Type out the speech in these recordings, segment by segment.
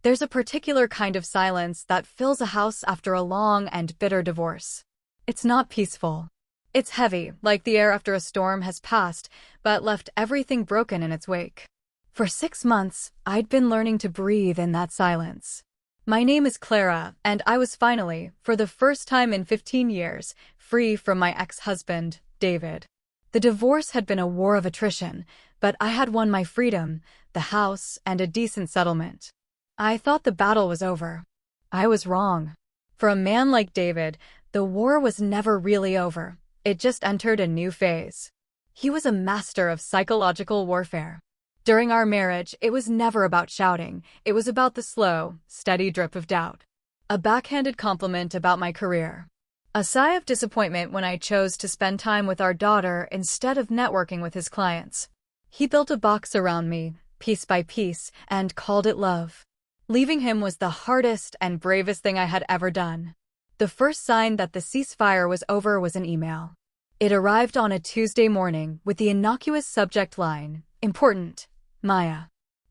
There's a particular kind of silence that fills a house after a long and bitter divorce. It's not peaceful. It's heavy, like the air after a storm has passed, but left everything broken in its wake. For 6 months, I'd been learning to breathe in that silence. My name is Clara, and I was finally, for the first time in 15 years, free from my ex-husband, David. The divorce had been a war of attrition, but I had won my freedom, the house, and a decent settlement. I thought the battle was over. I was wrong. For a man like David, the war was never really over. It just entered a new phase. He was a master of psychological warfare. During our marriage, it was never about shouting. It was about the slow, steady drip of doubt. A backhanded compliment about my career. A sigh of disappointment when I chose to spend time with our daughter instead of networking with his clients. He built a box around me, piece by piece, and called it love. Leaving him was the hardest and bravest thing I had ever done. The first sign that the ceasefire was over was an email. It arrived on a Tuesday morning with the innocuous subject line, "Important, Maya."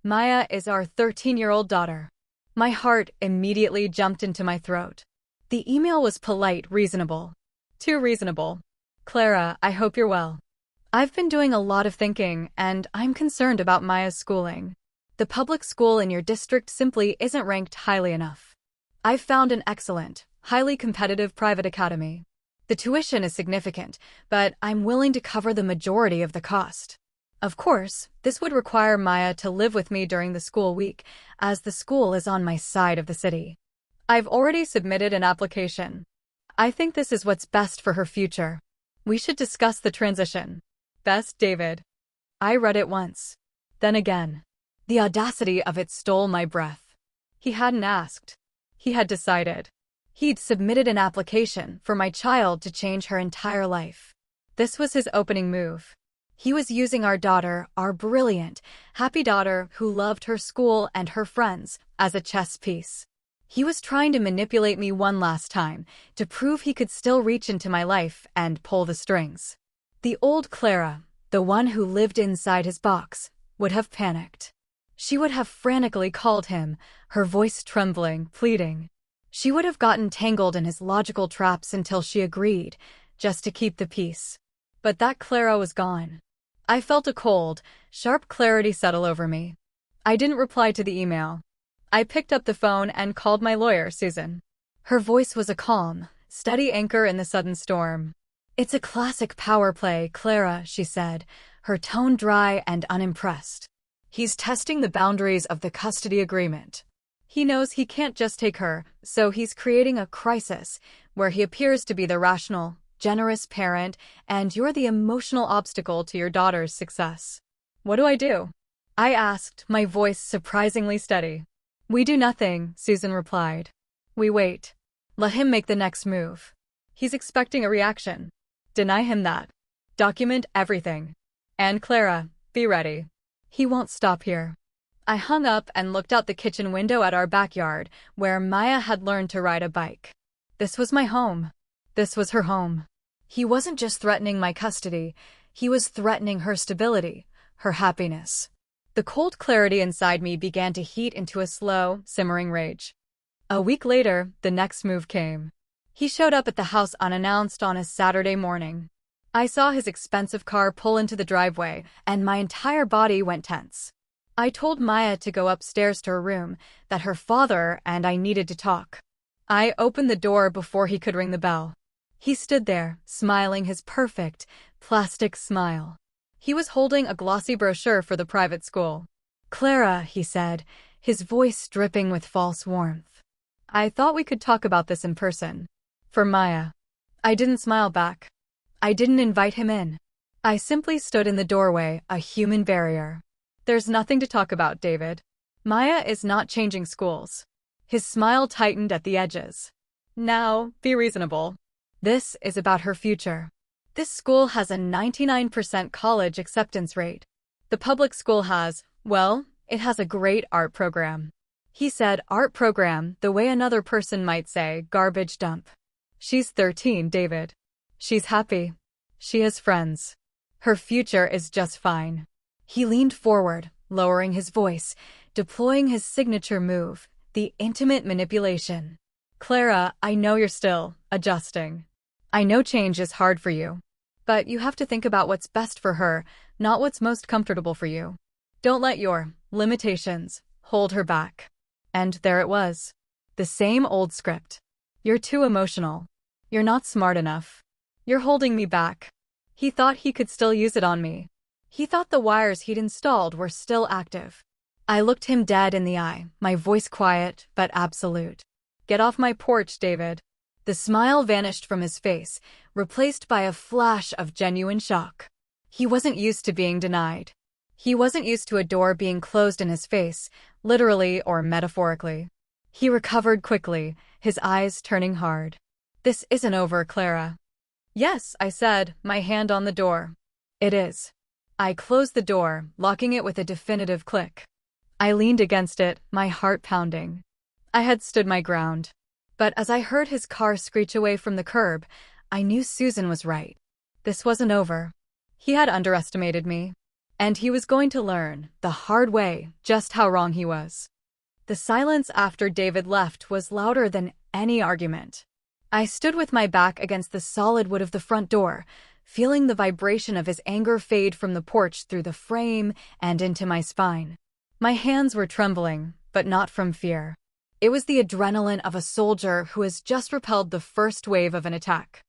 Maya is our 13-year-old daughter. My heart immediately jumped into my throat. The email was polite, reasonable. Too reasonable. "Clara, I hope you're well. I've been doing a lot of thinking, and I'm concerned about Maya's schooling. The public school in your district simply isn't ranked highly enough. I've found an excellent, highly competitive private academy. The tuition is significant, but I'm willing to cover the majority of the cost. Of course, this would require Maya to live with me during the school week, as the school is on my side of the city. I've already submitted an application. I think this is what's best for her future. We should discuss the transition. Best, David." I read it once. Then again. The audacity of it stole my breath. He hadn't asked. He had decided. He'd submitted an application for my child to change her entire life. This was his opening move. He was using our daughter, our brilliant, happy daughter who loved her school and her friends, as a chess piece. He was trying to manipulate me one last time, to prove he could still reach into my life and pull the strings. The old Clara, the one who lived inside his box, would have panicked. She would have frantically called him, her voice trembling, pleading. She would have gotten tangled in his logical traps until she agreed, just to keep the peace. But that Clara was gone. I felt a cold, sharp clarity settle over me. I didn't reply to the email. I picked up the phone and called my lawyer, Susan. Her voice was a calm, steady anchor in the sudden storm. "It's a classic power play, Clara," she said, her tone dry and unimpressed. "He's testing the boundaries of the custody agreement. He knows he can't just take her, so he's creating a crisis where he appears to be the rational, generous parent, and you're the emotional obstacle to your daughter's success." "What do I do?" I asked, my voice surprisingly steady. "We do nothing," Susan replied. "We wait. Let him make the next move. He's expecting a reaction. Deny him that. Document everything. And Clara, be ready. He won't stop here." I hung up and looked out the kitchen window at our backyard, where Maya had learned to ride a bike. This was my home. This was her home. He wasn't just threatening my custody, he was threatening her stability, her happiness. The cold clarity inside me began to heat into a slow, simmering rage. A week later, the next move came. He showed up at the house unannounced on a Saturday morning. I saw his expensive car pull into the driveway, and my entire body went tense. I told Maya to go upstairs to her room, that her father and I needed to talk. I opened the door before he could ring the bell. He stood there, smiling his perfect, plastic smile. He was holding a glossy brochure for the private school. "Clara," he said, his voice dripping with false warmth. "I thought we could talk about this in person." For Maya. I didn't smile back. I didn't invite him in. I simply stood in the doorway, a human barrier. "There's nothing to talk about, David. Maya is not changing schools." His smile tightened at the edges. "Now, be reasonable. This is about her future. This school has a 99% college acceptance rate. The public school has, well, it has a great art program." He said art program the way another person might say garbage dump. "She's 13, David. She's happy. She has friends. Her future is just fine." He leaned forward, lowering his voice, deploying his signature move, The intimate manipulation. Clara, I know you're still adjusting. I know change is hard for you. But you have to think about what's best for her, not what's most comfortable for you. Don't let your limitations hold her back. And there it was. The same old script. You're too emotional. You're not smart enough. You're holding me back. He thought he could still use it on me. He thought the wires he'd installed were still active. I looked him dead in the eye, my voice quiet but absolute. Get off my porch, David. The smile vanished from his face, replaced by a flash of genuine shock. He wasn't used to being denied. He wasn't used to a door being closed in his face, literally or metaphorically. He recovered quickly, his eyes turning hard. This isn't over, Clara. Yes, I said, my hand on the door. It is. I closed the door, locking it with a definitive click. I leaned against it, my heart pounding. I had stood my ground. But as I heard his car screech away from the curb, I knew Susan was right. This wasn't over. He had underestimated me. And he was going to learn, the hard way, just how wrong he was. The silence after David left was louder than any argument. I stood with my back against the solid wood of the front door, feeling the vibration of his anger fade from the porch through the frame and into my spine. My hands were trembling, but not from fear. It was the adrenaline of a soldier who has just repelled the first wave of an attack.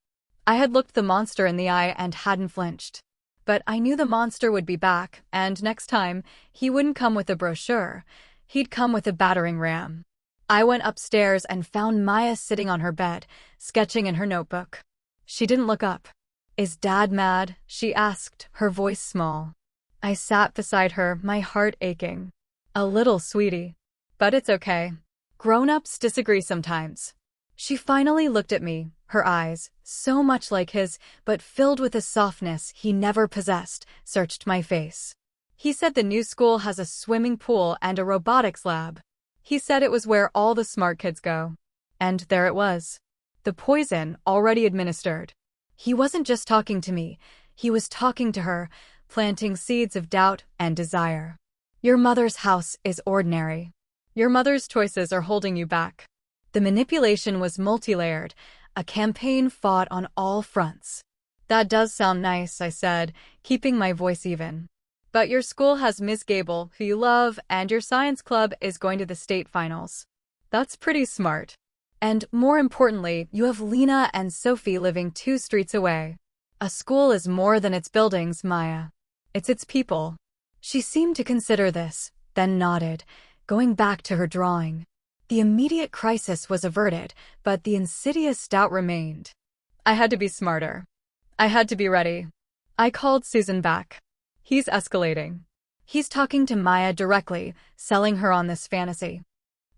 I had looked the monster in the eye and hadn't flinched. But I knew the monster would be back, and next time, he wouldn't come with a brochure. He'd come with a battering ram. I went upstairs and found Maya sitting on her bed, sketching in her notebook. She didn't look up. Is Dad mad? She asked, her voice small. I sat beside her, my heart aching. A little, sweetie. But it's okay. Grown-ups disagree sometimes. She finally looked at me, her eyes, so much like his, but filled with a softness he never possessed, searched my face. He said the new school has a swimming pool and a robotics lab. He said it was where all the smart kids go. And there it was. The poison already administered. He wasn't just talking to me, he was talking to her, planting seeds of doubt and desire. Your mother's house is ordinary. Your mother's choices are holding you back. The manipulation was multi-layered, a campaign fought on all fronts. That does sound nice, I said, keeping my voice even. But your school has Miss Gable, who you love, and your science club is going to the state finals. That's pretty smart. And more importantly, you have Lena and Sophie living 2 streets away. A school is more than its buildings, Maya. It's its people. She seemed to consider this, then nodded, going back to her drawing. The immediate crisis was averted, but the insidious doubt remained. I had to be smarter. I had to be ready. I called Susan back. He's escalating. He's talking to Maya directly, selling her on this fantasy.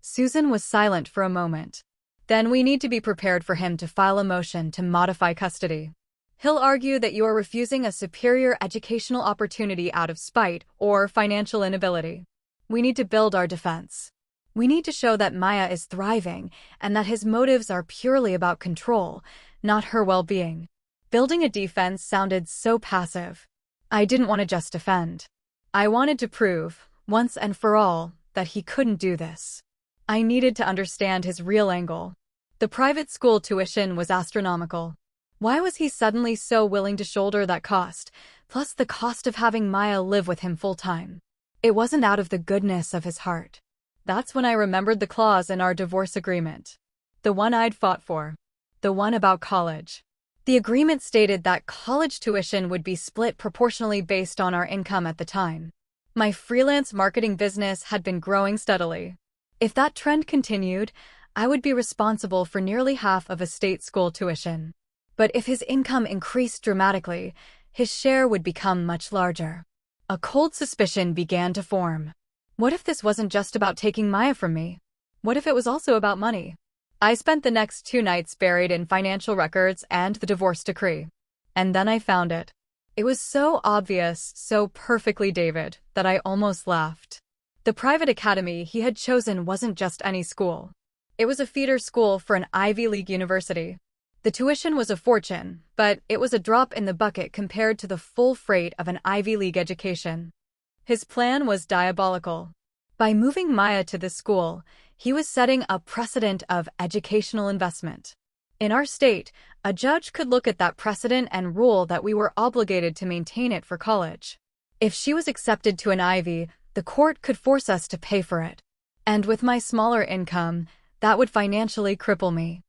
Susan was silent for a moment. Then we need to be prepared for him to file a motion to modify custody. He'll argue that you are refusing a superior educational opportunity out of spite or financial inability. We need to build our defense. We need to show that Maya is thriving and that his motives are purely about control, not her well-being. Building a defense sounded so passive. I didn't want to just defend. I wanted to prove, once and for all, that he couldn't do this. I needed to understand his real angle. The private school tuition was astronomical. Why was he suddenly so willing to shoulder that cost, plus the cost of having Maya live with him full-time? It wasn't out of the goodness of his heart. That's when I remembered the clause in our divorce agreement. The one I'd fought for. The one about college. The agreement stated that college tuition would be split proportionally based on our income at the time. My freelance marketing business had been growing steadily. If that trend continued, I would be responsible for nearly half of a state school tuition. But if his income increased dramatically, his share would become much larger. A cold suspicion began to form. What if this wasn't just about taking Maya from me? What if it was also about money? I spent the next 2 nights buried in financial records and the divorce decree. And then I found it. It was so obvious, so perfectly David, that I almost laughed. The private academy he had chosen wasn't just any school. It was a feeder school for an Ivy League university. The tuition was a fortune, but it was a drop in the bucket compared to the full freight of an Ivy League education. His plan was diabolical. By moving Maya to the school, He was setting a precedent of educational investment. In our state, a judge could look at that precedent and rule that we were obligated to maintain it for college. If she was accepted to an Ivy, the court could force us to pay for it. And with my smaller income, that would financially cripple me.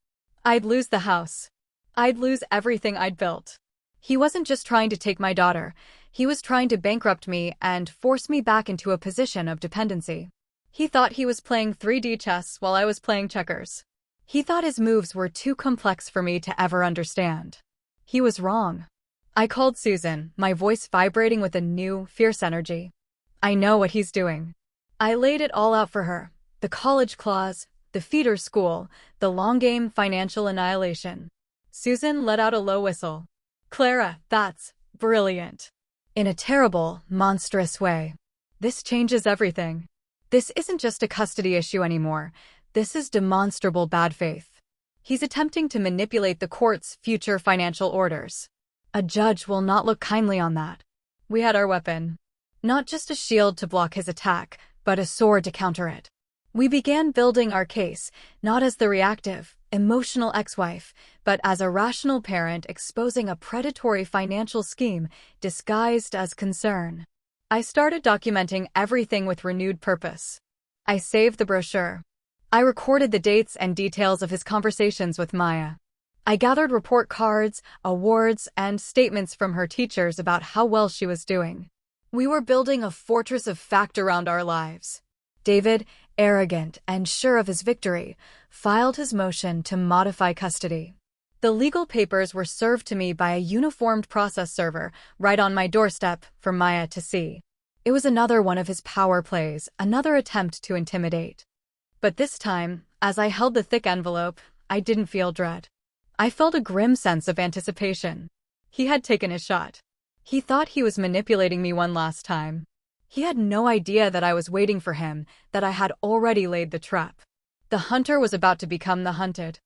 I'd lose the house. I'd lose everything I'd built. He wasn't just trying to take my daughter, he was trying to bankrupt me and force me back into a position of dependency. He thought he was playing 3D chess while I was playing checkers. He thought his moves were too complex for me to ever understand. He was wrong. I called Susan, my voice vibrating with a new, fierce energy. I know what he's doing. I laid it all out for her. The college clause, the feeder school, the long-game financial annihilation. Susan let out a low whistle. Clara, that's brilliant. In a terrible, monstrous way. This changes everything. This isn't just a custody issue anymore. This is demonstrable bad faith. He's attempting to manipulate the court's future financial orders. A judge will not look kindly on that. We had our weapon. Not just a shield to block his attack, but a sword to counter it. We began building our case, not as the reactive, emotional ex-wife, but as a rational parent exposing a predatory financial scheme disguised as concern. I started documenting everything with renewed purpose. I saved the brochure. I recorded the dates and details of his conversations with Maya. I gathered report cards, awards, and statements from her teachers about how well she was doing. We were building a fortress of fact around our lives. David, arrogant and sure of his victory, filed his motion to modify custody. The legal papers were served to me by a uniformed process server right on my doorstep for Maya to see. It was another one of his power plays, another attempt to intimidate. But this time, as I held the thick envelope, I didn't feel dread. I felt a grim sense of anticipation. He had taken his shot. He thought he was manipulating me one last time. He had no idea that I was waiting for him, that I had already laid the trap. The hunter was about to become the hunted.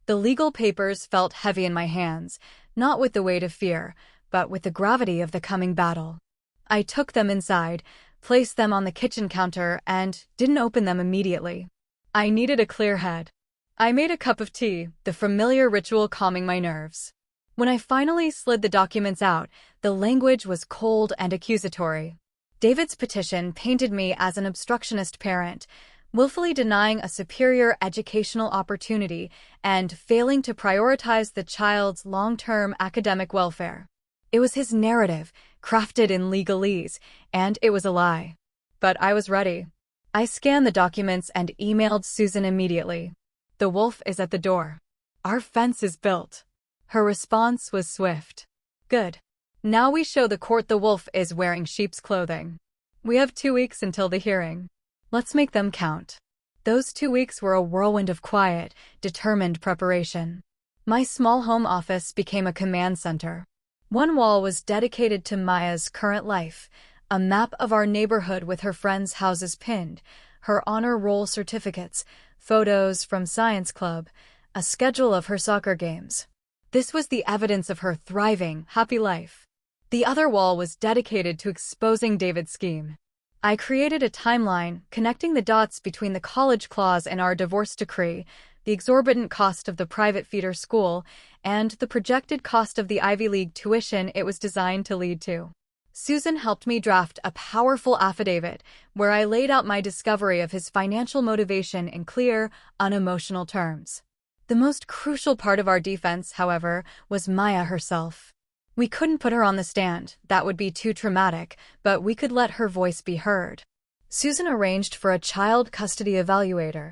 The legal papers felt heavy in my hands, not with the weight of fear, but with the gravity of the coming battle. I took them inside, placed them on the kitchen counter, and didn't open them immediately. I needed a clear head. I made a cup of tea, the familiar ritual calming my nerves. When I finally slid the documents out, the language was cold and accusatory. David's petition painted me as an obstructionist parent, willfully denying a superior educational opportunity and failing to prioritize the child's long-term academic welfare. It was his narrative, crafted in legalese, and it was a lie. But I was ready. I scanned the documents and emailed Susan immediately. The wolf is at the door. Our fence is built. Her response was swift. Good. Now we show the court the wolf is wearing sheep's clothing. We have 2 weeks until the hearing. Let's make them count. Those 2 weeks were a whirlwind of quiet, determined preparation. My small home office became a command center. One wall was dedicated to Maya's current life, a map of our neighborhood with her friends' houses pinned, her honor roll certificates, photos from science club, a schedule of her soccer games. This was the evidence of her thriving, happy life. The other wall was dedicated to exposing David's scheme. I created a timeline connecting the dots between the college clause in our divorce decree, the exorbitant cost of the private feeder school, and the projected cost of the Ivy League tuition it was designed to lead to. Susan helped me draft a powerful affidavit where I laid out my discovery of his financial motivation in clear, unemotional terms. The most crucial part of our defense, however, was Maya herself. We couldn't put her on the stand, that would be too traumatic, but we could let her voice be heard. Susan arranged for a child custody evaluator,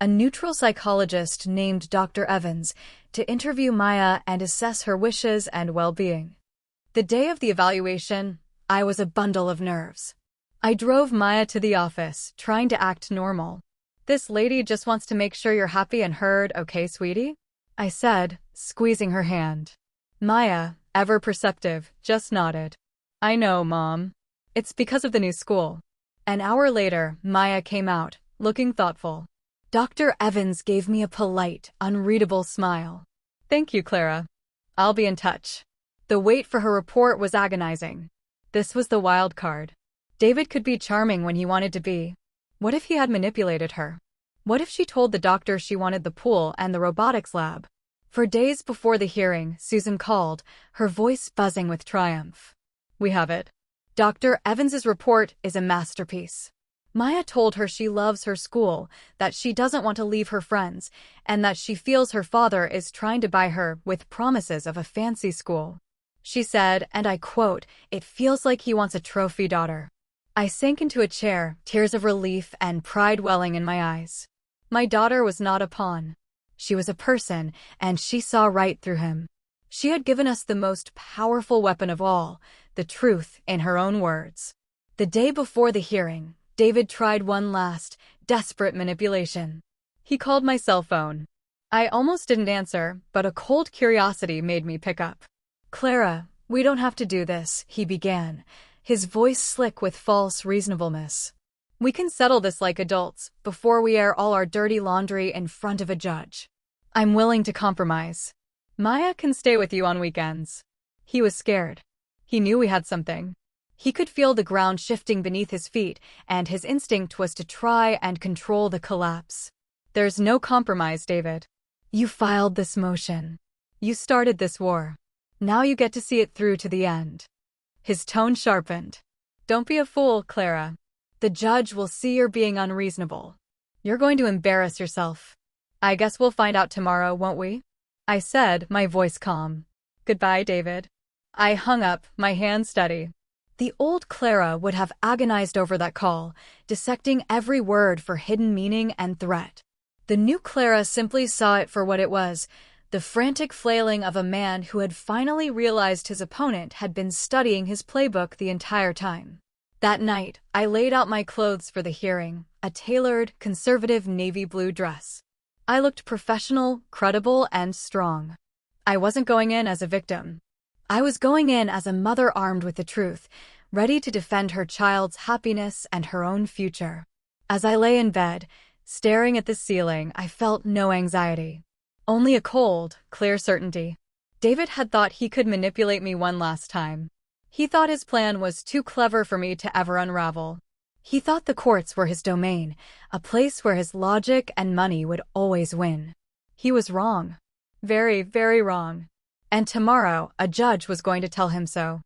a neutral psychologist named Dr. Evans, to interview Maya and assess her wishes and well-being. The day of the evaluation, I was a bundle of nerves. I drove Maya to the office, trying to act normal. "This lady just wants to make sure you're happy and heard, okay, sweetie?" I said, squeezing her hand. Maya, ever perceptive, just nodded. "I know, Mom. It's because of the new school." An hour later, Maya came out, looking thoughtful. Dr. Evans gave me a polite, unreadable smile. "Thank you, Clara. I'll be in touch." The wait for her report was agonizing. This was the wild card. David could be charming when he wanted to be. What if he had manipulated her? What if she told the doctor she wanted the pool and the robotics lab? For days before the hearing, Susan called, her voice buzzing with triumph. We have it. Dr. Evans's report is a masterpiece. Maya told her she loves her school, that she doesn't want to leave her friends, and that she feels her father is trying to buy her with promises of a fancy school. She said, and I quote, "It feels like he wants a trophy daughter." I sank into a chair, tears of relief and pride welling in my eyes. My daughter was not a pawn. She was a person, and she saw right through him. She had given us the most powerful weapon of all, the truth in her own words. The day before the hearing, David tried one last, desperate manipulation. He called my cell phone. I almost didn't answer, but a cold curiosity made me pick up. "Clara, we don't have to do this," he began, his voice slick with false reasonableness. "We can settle this like adults, before we air all our dirty laundry in front of a judge. I'm willing to compromise. Maya can stay with you on weekends." He was scared. He knew we had something. He could feel the ground shifting beneath his feet, and his instinct was to try and control the collapse. "There's no compromise, David. You filed this motion. You started this war. Now you get to see it through to the end." His tone sharpened. "Don't be a fool, Clara. The judge will see you're being unreasonable. You're going to embarrass yourself. I guess we'll find out tomorrow, won't we?" I said, my voice calm. "Goodbye, David." I hung up, my hand steady. The old Clara would have agonized over that call, dissecting every word for hidden meaning and threat. The new Clara simply saw it for what it was, the frantic flailing of a man who had finally realized his opponent had been studying his playbook the entire time. That night, I laid out my clothes for the hearing, a tailored, conservative navy blue dress. I looked professional, credible, and strong. I wasn't going in as a victim. I was going in as a mother armed with the truth, ready to defend her child's happiness and her own future. As I lay in bed, staring at the ceiling, I felt no anxiety. Only a cold, clear certainty. David had thought he could manipulate me one last time. He thought his plan was too clever for me to ever unravel. He thought the courts were his domain, a place where his logic and money would always win. He was wrong. Very, very wrong. And tomorrow, a judge was going to tell him so.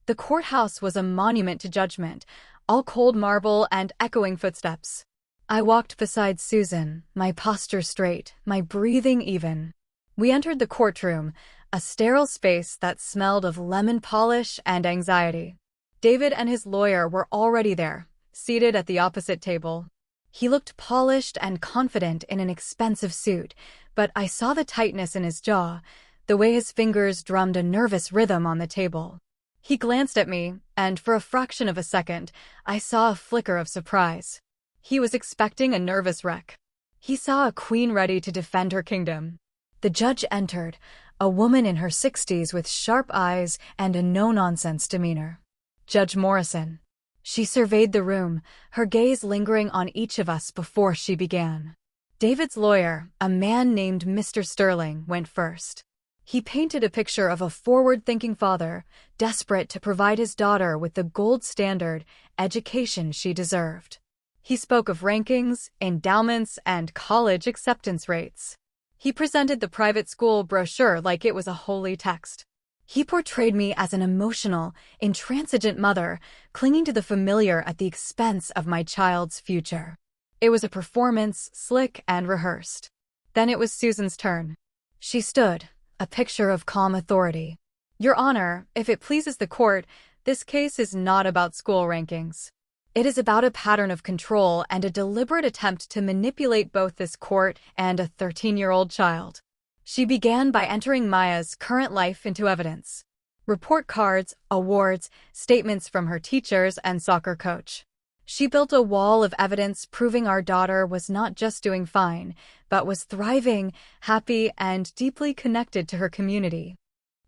The courthouse was a monument to judgment, all cold marble and echoing footsteps. I walked beside Susan, my posture straight, my breathing even. We entered the courtroom, a sterile space that smelled of lemon polish and anxiety. David and his lawyer were already there, seated at the opposite table. He looked polished and confident in an expensive suit, but I saw the tightness in his jaw, the way his fingers drummed a nervous rhythm on the table. He glanced at me, and for a fraction of a second, I saw a flicker of surprise. He was expecting a nervous wreck. He saw a queen ready to defend her kingdom. The judge entered, a woman in her 60s with sharp eyes and a no-nonsense demeanor. Judge Morrison. She surveyed the room, her gaze lingering on each of us before she began. David's lawyer, a man named Mr. Sterling, went first. He painted a picture of a forward-thinking father, desperate to provide his daughter with the gold standard education she deserved. He spoke of rankings, endowments, and college acceptance rates. He presented the private school brochure like it was a holy text. He portrayed me as an emotional, intransigent mother, clinging to the familiar at the expense of my child's future. It was a performance, slick and rehearsed. Then it was Susan's turn. She stood, a picture of calm authority. "Your Honor, if it pleases the court, this case is not about school rankings. It is about a pattern of control and a deliberate attempt to manipulate both this court and a 13-year-old child." She began by entering Maya's current life into evidence. Report cards, awards, statements from her teachers and soccer coach. She built a wall of evidence proving our daughter was not just doing fine, but was thriving, happy, and deeply connected to her community.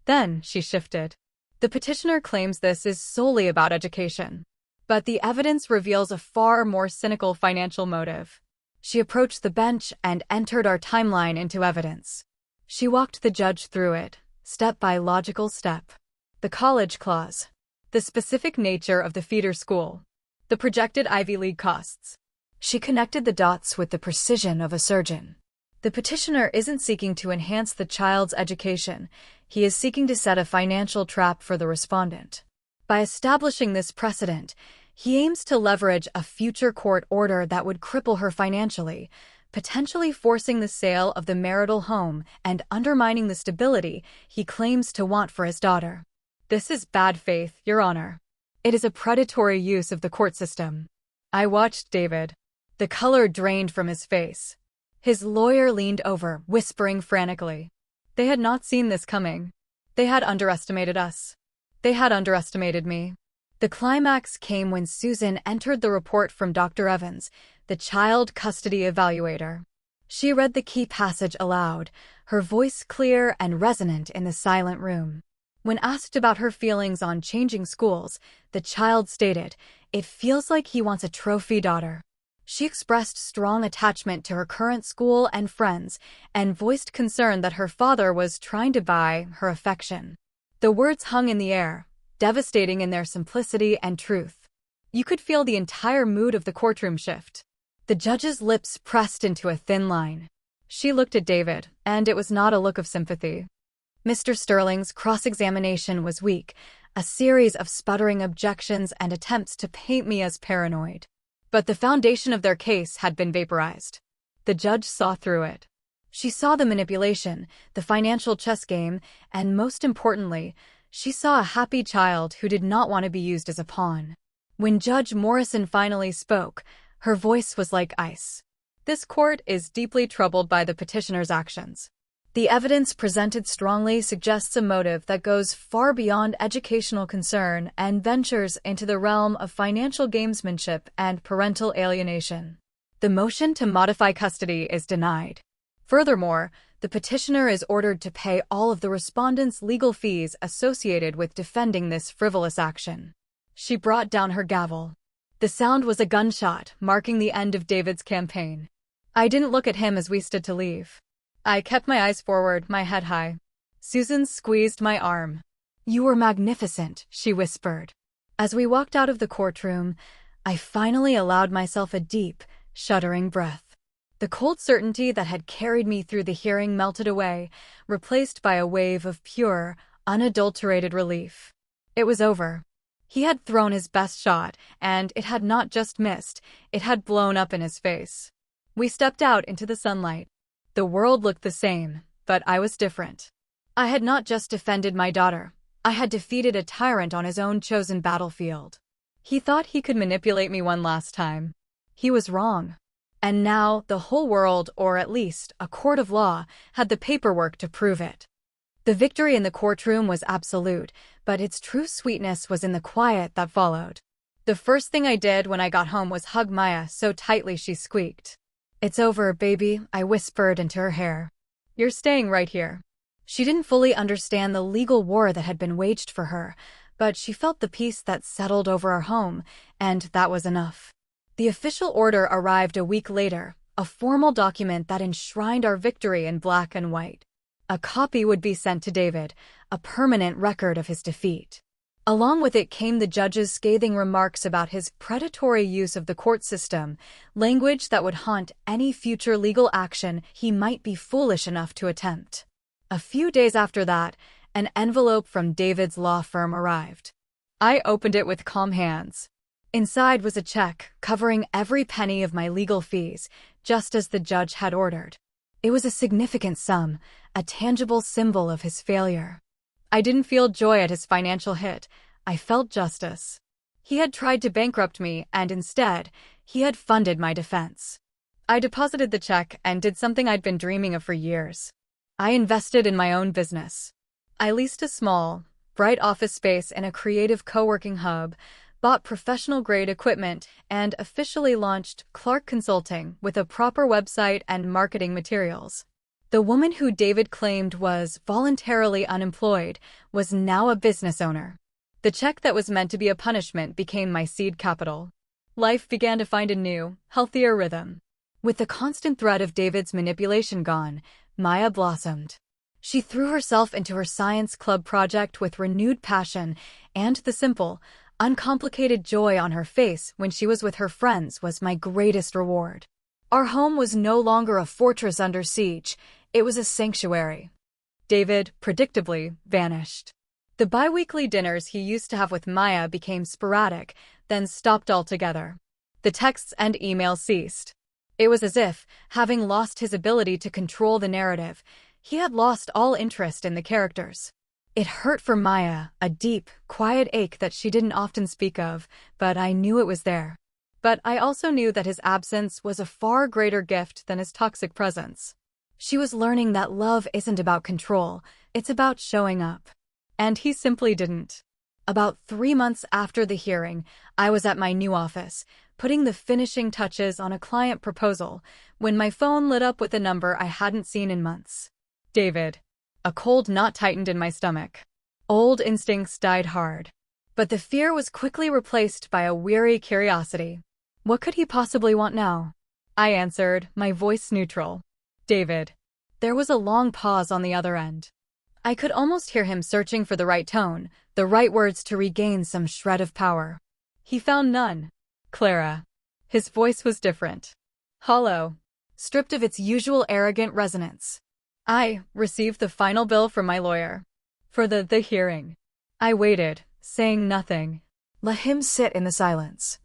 Then she shifted. "The petitioner claims this is solely about education. But the evidence reveals a far more cynical financial motive." She approached the bench and entered our timeline into evidence. She walked the judge through it, step by logical step. The college clause. The specific nature of the feeder school. The projected Ivy League costs. She connected the dots with the precision of a surgeon. The petitioner isn't seeking to enhance the child's education. He is seeking to set a financial trap for the respondent. By establishing this precedent, he aims to leverage a future court order that would cripple her financially, potentially forcing the sale of the marital home and undermining the stability he claims to want for his daughter. This is bad faith, Your Honor. It is a predatory use of the court system. I watched David. The color drained from his face. His lawyer leaned over, whispering frantically. They had not seen this coming. They had underestimated us. They had underestimated me. The climax came when Susan entered the report from Dr. Evans, the child custody evaluator. She read the key passage aloud, her voice clear and resonant in the silent room. When asked about her feelings on changing schools, the child stated, "It feels like he wants a trophy daughter." She expressed strong attachment to her current school and friends, and voiced concern that her father was trying to buy her affection. The words hung in the air, devastating in their simplicity and truth. You could feel the entire mood of the courtroom shift. The judge's lips pressed into a thin line. She looked at David, and it was not a look of sympathy. Mr. Sterling's cross-examination was weak, a series of sputtering objections and attempts to paint me as paranoid. But the foundation of their case had been vaporized. The judge saw through it. She saw the manipulation, the financial chess game, and most importantly, she saw a happy child who did not want to be used as a pawn. When Judge Morrison finally spoke, her voice was like ice. This court is deeply troubled by the petitioner's actions. The evidence presented strongly suggests a motive that goes far beyond educational concern and ventures into the realm of financial gamesmanship and parental alienation. The motion to modify custody is denied. Furthermore, the petitioner is ordered to pay all of the respondent's legal fees associated with defending this frivolous action. She brought down her gavel. The sound was a gunshot, marking the end of David's campaign. I didn't look at him as we stood to leave. I kept my eyes forward, my head high. Susan squeezed my arm. "You were magnificent," she whispered. As we walked out of the courtroom, I finally allowed myself a deep, shuddering breath. The cold certainty that had carried me through the hearing melted away, replaced by a wave of pure, unadulterated relief. It was over. He had thrown his best shot, and it had not just missed, it had blown up in his face. We stepped out into the sunlight. The world looked the same, but I was different. I had not just defended my daughter, I had defeated a tyrant on his own chosen battlefield. He thought he could manipulate me one last time. He was wrong. And now the whole world, or at least a court of law, had the paperwork to prove it. The victory in the courtroom was absolute, but its true sweetness was in the quiet that followed. The first thing I did when I got home was hug Maya so tightly she squeaked. "It's over, baby," I whispered into her hair. "You're staying right here." She didn't fully understand the legal war that had been waged for her, but she felt the peace that settled over our home, and that was enough. The official order arrived a week later, a formal document that enshrined our victory in black and white. A copy would be sent to David, a permanent record of his defeat. Along with it came the judge's scathing remarks about his predatory use of the court system, language that would haunt any future legal action he might be foolish enough to attempt. A few days after that, an envelope from David's law firm arrived. I opened it with calm hands. Inside was a check covering every penny of my legal fees, just as the judge had ordered. It was a significant sum, a tangible symbol of his failure. I didn't feel joy at his financial hit, I felt justice. He had tried to bankrupt me, and instead, he had funded my defense. I deposited the check and did something I'd been dreaming of for years. I invested in my own business. I leased a small, bright office space in a creative co-working hub, bought professional-grade equipment, and officially launched Clark Consulting with a proper website and marketing materials. The woman who David claimed was voluntarily unemployed was now a business owner. The check that was meant to be a punishment became my seed capital. Life began to find a new, healthier rhythm. With the constant threat of David's manipulation gone, Maya blossomed. She threw herself into her science club project with renewed passion and the simple, Uncomplicated joy on her face when she was with her friends was my greatest reward. Our home was no longer a fortress under siege, it was a sanctuary. David, predictably, vanished. The bi-weekly dinners he used to have with Maya became sporadic, then stopped altogether. The texts and emails ceased. It was as if, having lost his ability to control the narrative, he had lost all interest in the characters. It hurt for Maya, a deep, quiet ache that she didn't often speak of, but I knew it was there. But I also knew that his absence was a far greater gift than his toxic presence. She was learning that love isn't about control, it's about showing up. And he simply didn't. About 3 months after the hearing, I was at my new office, putting the finishing touches on a client proposal, when my phone lit up with a number I hadn't seen in months. David. A cold knot tightened in my stomach. Old instincts died hard. But the fear was quickly replaced by a weary curiosity. What could he possibly want now? I answered, my voice neutral. David. There was a long pause on the other end. I could almost hear him searching for the right tone, the right words to regain some shred of power. He found none. Clara. His voice was different. Hollow. Stripped of its usual arrogant resonance. I received the final bill from my lawyer. For the hearing. I waited, saying nothing. Let him sit in the silence.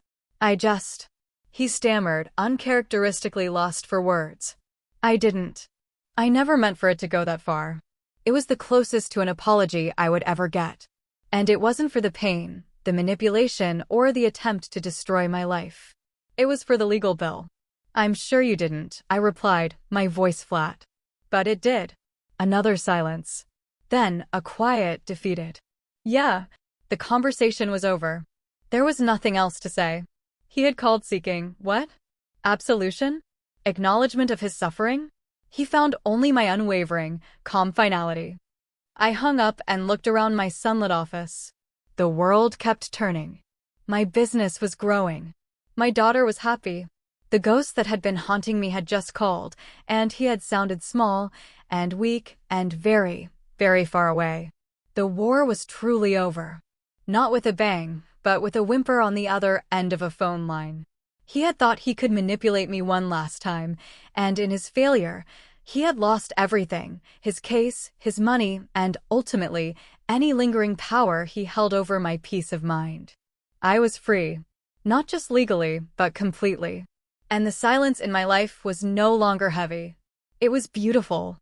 He stammered, uncharacteristically lost for words. I didn't. I never meant for it to go that far. It was the closest to an apology I would ever get. And it wasn't for the pain, the manipulation, or the attempt to destroy my life. It was for the legal bill. I'm sure you didn't, I replied, my voice flat. But it did. Another silence. Then, a quiet, defeated. Yeah. The conversation was over. There was nothing else to say. He had called seeking, what? Absolution? Acknowledgement of his suffering? He found only my unwavering, calm finality. I hung up and looked around my sunlit office. The world kept turning. My business was growing. My daughter was happy. The ghost that had been haunting me had just called, and he had sounded small and weak and very, very far away. The war was truly over. Not with a bang, but with a whimper on the other end of a phone line. He had thought he could manipulate me one last time, and in his failure, he had lost everything, his case, his money, and ultimately, any lingering power he held over my peace of mind. I was free. Not just legally, but completely. And the silence in my life was no longer heavy. It was beautiful.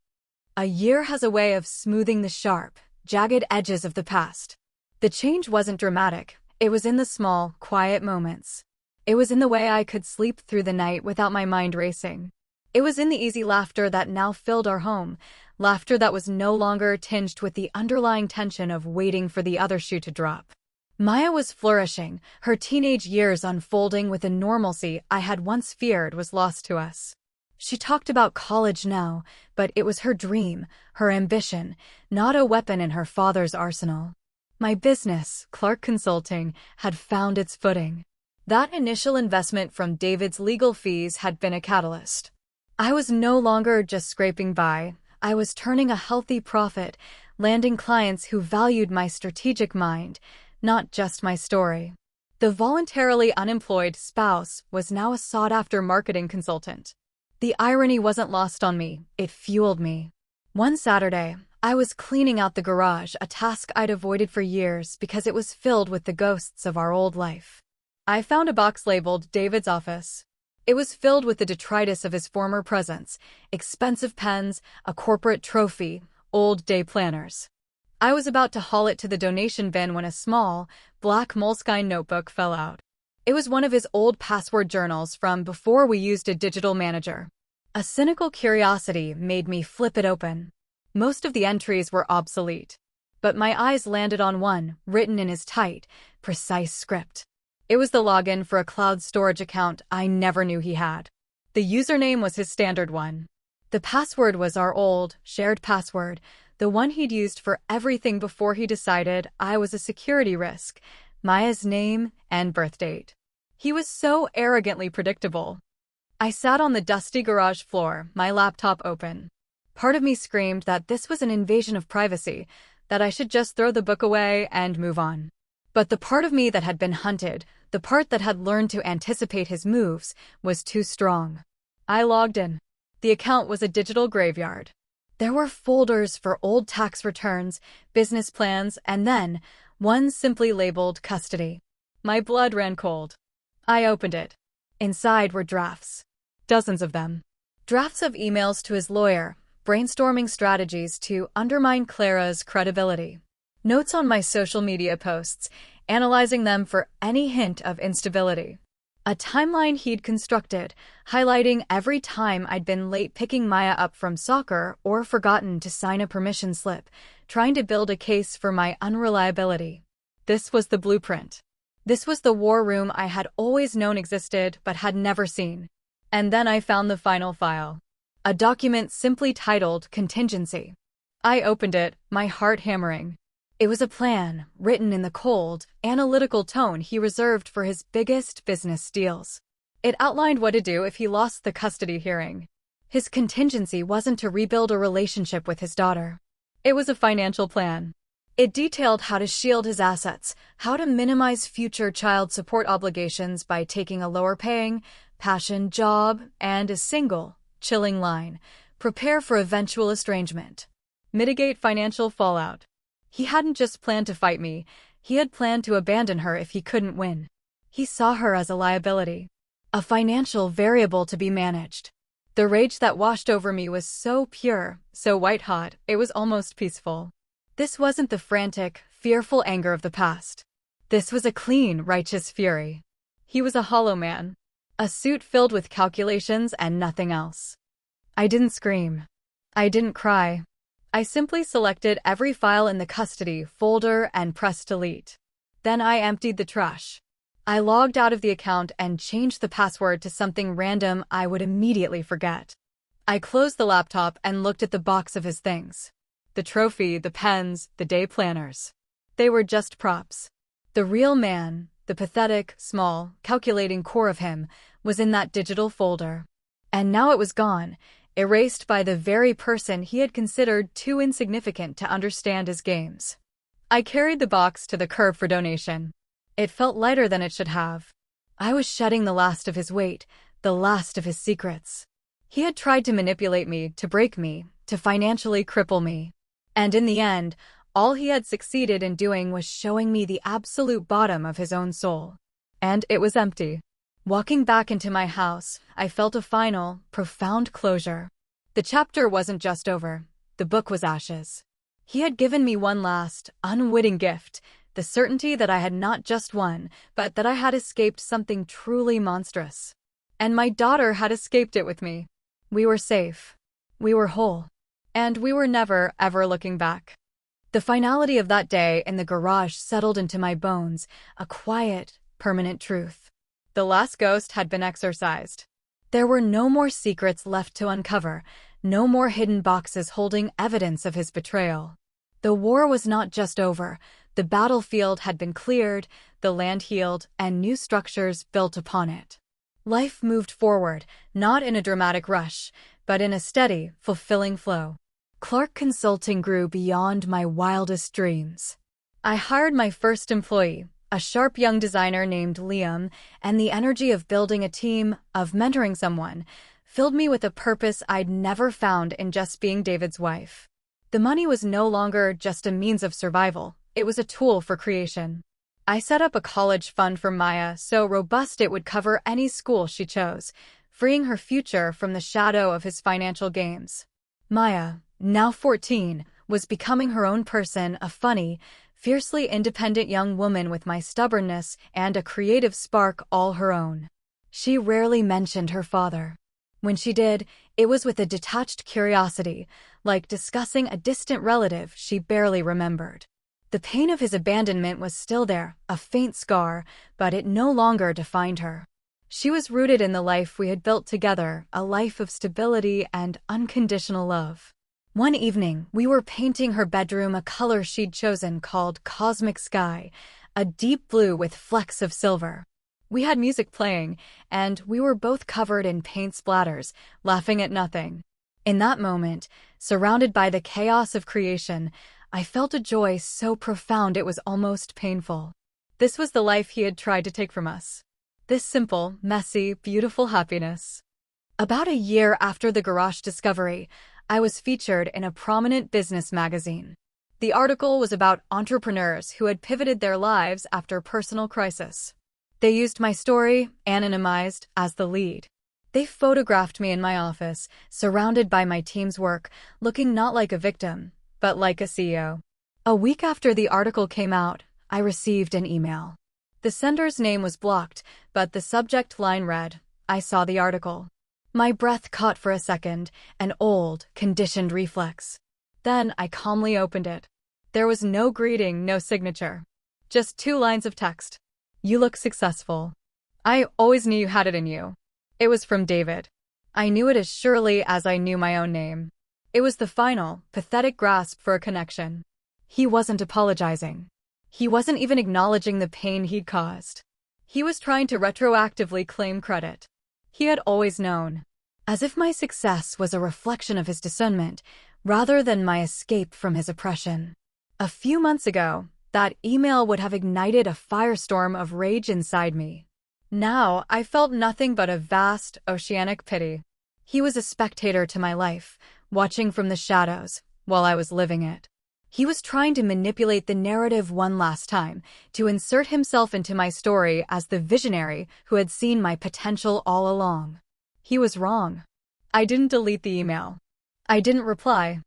A year has a way of smoothing the sharp, jagged edges of the past. The change wasn't dramatic. It was in the small, quiet moments. It was in the way I could sleep through the night without my mind racing. It was in the easy laughter that now filled our home, laughter that was no longer tinged with the underlying tension of waiting for the other shoe to drop. Maya was flourishing, her teenage years unfolding with a normalcy I had once feared was lost to us. She talked about college now, but it was her dream, her ambition, not a weapon in her father's arsenal. My business, Clark Consulting, had found its footing. That initial investment from David's legal fees had been a catalyst. I was no longer just scraping by, I was turning a healthy profit, landing clients who valued my strategic mind, not just my story. The voluntarily unemployed spouse was now a sought-after marketing consultant. The irony wasn't lost on me, it fueled me. One Saturday, I was cleaning out the garage, a task I'd avoided for years because it was filled with the ghosts of our old life. I found a box labeled David's office. It was filled with the detritus of his former presence, expensive pens, a corporate trophy, old day planners. I was about to haul it to the donation bin when a small, black moleskine notebook fell out. It was one of his old password journals from before we used a digital manager. A cynical curiosity made me flip it open. Most of the entries were obsolete. But my eyes landed on one, written in his tight, precise script. It was the login for a cloud storage account I never knew he had. The username was his standard one. The password was our old, shared password, the one he'd used for everything before he decided I was a security risk, Maya's name and birth date. He was so arrogantly predictable. I sat on the dusty garage floor, my laptop open. Part of me screamed that this was an invasion of privacy, that I should just throw the book away and move on. But the part of me that had been hunted, the part that had learned to anticipate his moves, was too strong. I logged in. The account was a digital graveyard. There were folders for old tax returns, business plans, and then one simply labeled custody. My blood ran cold. I opened it. Inside were drafts. Dozens of them. Drafts of emails to his lawyer, brainstorming strategies to undermine Clara's credibility. Notes on my social media posts, analyzing them for any hint of instability. A timeline he'd constructed, highlighting every time I'd been late picking Maya up from soccer or forgotten to sign a permission slip, trying to build a case for my unreliability. This was the blueprint. This was the war room I had always known existed but had never seen. And then I found the final file. A document simply titled Contingency. I opened it, my heart hammering. It was a plan, written in the cold, analytical tone he reserved for his biggest business deals. It outlined what to do if he lost the custody hearing. His contingency wasn't to rebuild a relationship with his daughter. It was a financial plan. It detailed how to shield his assets, how to minimize future child support obligations by taking a lower-paying, passion job, and a single, chilling line: prepare for eventual estrangement. Mitigate financial fallout. He hadn't just planned to fight me, he had planned to abandon her if he couldn't win. He saw her as a liability, a financial variable to be managed. The rage that washed over me was so pure, so white-hot, it was almost peaceful. This wasn't the frantic, fearful anger of the past. This was a clean, righteous fury. He was a hollow man. A suit filled with calculations and nothing else. I didn't scream. I didn't cry. I simply selected every file in the custody folder and pressed delete. Then I emptied the trash. I logged out of the account and changed the password to something random I would immediately forget. I closed the laptop and looked at the box of his things. The trophy, the pens, the day planners. They were just props. The real man, the pathetic, small, calculating core of him, was in that digital folder. And now it was gone, erased by the very person he had considered too insignificant to understand his games. I carried the box to the curb for donation. It felt lighter than it should have. I was shedding the last of his weight, the last of his secrets. He had tried to manipulate me, to break me, to financially cripple me. And in the end, all he had succeeded in doing was showing me the absolute bottom of his own soul. And it was empty. Walking back into my house, I felt a final, profound closure. The chapter wasn't just over. The book was ashes. He had given me one last, unwitting gift, the certainty that I had not just won, but that I had escaped something truly monstrous. And my daughter had escaped it with me. We were safe. We were whole. And we were never, ever looking back. The finality of that day in the garage settled into my bones, a quiet, permanent truth. The last ghost had been exorcised. There were no more secrets left to uncover, no more hidden boxes holding evidence of his betrayal. The war was not just over. The battlefield had been cleared, the land healed, and new structures built upon it. Life moved forward, not in a dramatic rush, but in a steady, fulfilling flow. Clark Consulting grew beyond my wildest dreams. I hired my first employee, a sharp young designer named Liam, and the energy of building a team, of mentoring someone, filled me with a purpose I'd never found in just being David's wife. The money was no longer just a means of survival, it was a tool for creation. I set up a college fund for Maya so robust it would cover any school she chose, freeing her future from the shadow of his financial games. Maya, now 14, was becoming her own person, a funny, fiercely independent young woman with my stubbornness and a creative spark all her own. She rarely mentioned her father. When she did, it was with a detached curiosity, like discussing a distant relative she barely remembered. The pain of his abandonment was still there, a faint scar, but it no longer defined her. She was rooted in the life we had built together, a life of stability and unconditional love. One evening, we were painting her bedroom a color she'd chosen called Cosmic Sky, a deep blue with flecks of silver. We had music playing, and we were both covered in paint splatters, laughing at nothing. In that moment, surrounded by the chaos of creation, I felt a joy so profound it was almost painful. This was the life he had tried to take from us. This simple, messy, beautiful happiness. About a year after the garage discovery, I was featured in a prominent business magazine. The article was about entrepreneurs who had pivoted their lives after personal crisis. They used my story, anonymized, as the lead. They photographed me in my office, surrounded by my team's work, looking not like a victim, but like a CEO. A week after the article came out, I received an email. The sender's name was blocked, but the subject line read, "I saw the article." My breath caught for a second, an old, conditioned reflex. Then I calmly opened it. There was no greeting, no signature. Just 2 lines of text. "You look successful. I always knew you had it in you." It was from David. I knew it as surely as I knew my own name. It was the final, pathetic grasp for a connection. He wasn't apologizing. He wasn't even acknowledging the pain he'd caused. He was trying to retroactively claim credit. He had always known. As if my success was a reflection of his discernment, rather than my escape from his oppression. A few months ago, that email would have ignited a firestorm of rage inside me. Now, I felt nothing but a vast, oceanic pity. He was a spectator to my life, watching from the shadows, while I was living it. He was trying to manipulate the narrative one last time, to insert himself into my story as the visionary who had seen my potential all along. He was wrong. I didn't delete the email. I didn't reply.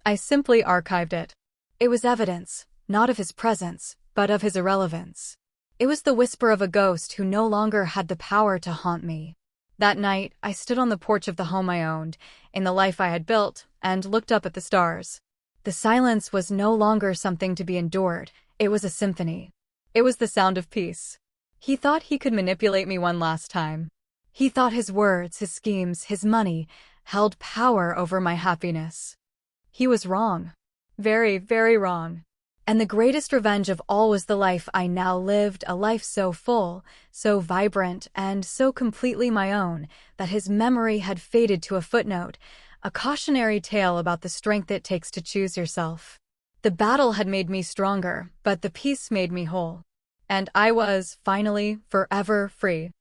I simply archived it. It was evidence, not of his presence, but of his irrelevance. It was the whisper of a ghost who no longer had the power to haunt me. That night, I stood on the porch of the home I owned, in the life I had built, and looked up at the stars. The silence was no longer something to be endured, it was a symphony. It was the sound of peace. He thought he could manipulate me one last time. He thought his words, his schemes, his money, held power over my happiness. He was wrong. Very, very wrong. And the greatest revenge of all was the life I now lived, a life so full, so vibrant, and so completely my own, that his memory had faded to a footnote, a cautionary tale about the strength it takes to choose yourself. The battle had made me stronger, but the peace made me whole. And I was, finally, forever free.